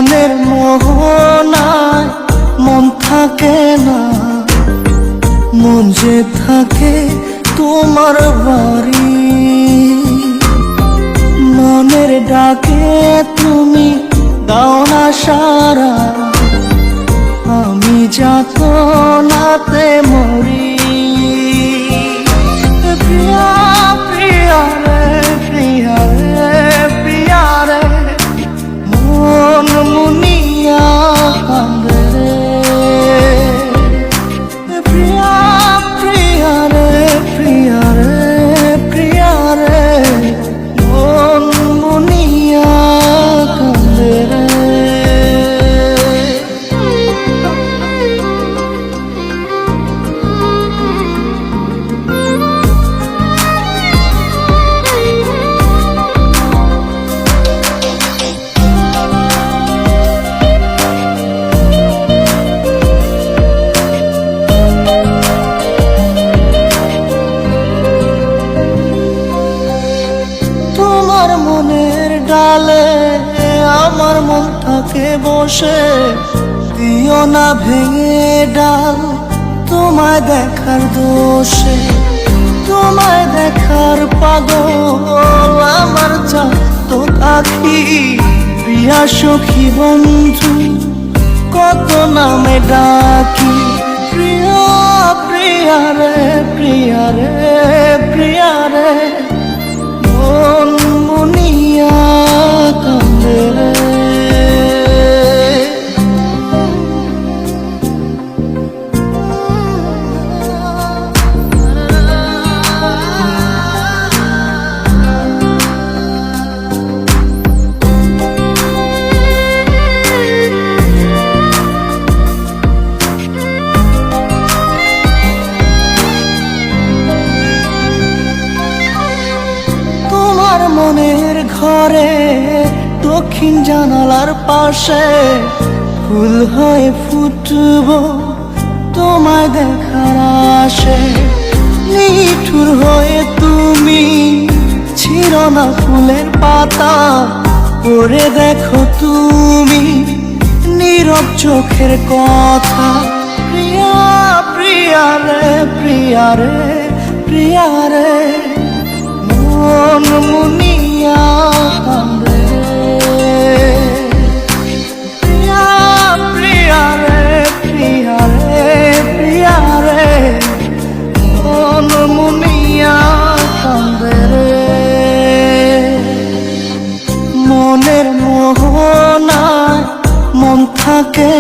মনের মোহনায় মন থাকে না, মন যে থাকে তোমার বাড়ি। মনের ডাকে তুমি দাও না সারা, আমি যাতনাতে মরি। প্রিয়া প্রিয়া রে, প্রিয়া রে, প্রিয়া রে, মন মুনিয়া কান্দে রে। প্রিয়া প্রিয়া রে, প্রিয়া রে, প্রিয়া রে, মন মুনিয়া কান্দে রে। তোমার মনের ডালে আমার মন থাকে বসে, দিও না ভেঙে ডাল তোমায় দেখার দোষে। তোমায় দেখার পাগল আমার চাঁদ আখি। প্রিয়া সখী বন্ধু কত নামে ডাকি। প্রিয়া প্রিয়া রে, প্রিয়া রে, প্রিয়া রে, মন মুনিয়া কান্দে রে। মনের ঘরে দক্ষিণ জানালার পাশে ফুল হয়ে ফুটব তোমায় দেখার আশে। নিঠুর হয়ে তুমি ছিঁড়ো না ফুলের পাতা, পড়ে দেখো তুমি নীরব চোখের কথা। প্রিয়া প্রিয়া রে, প্রিয়া রে, প্রিয়া রে, মন মুনিয়া কান্দে। প্রিয়া প্রিয়া রে, প্রিয়া রে, প্রিয়া রে, মন মুনিয়া কান্দে রে। মনের মোহনায় মন থাকে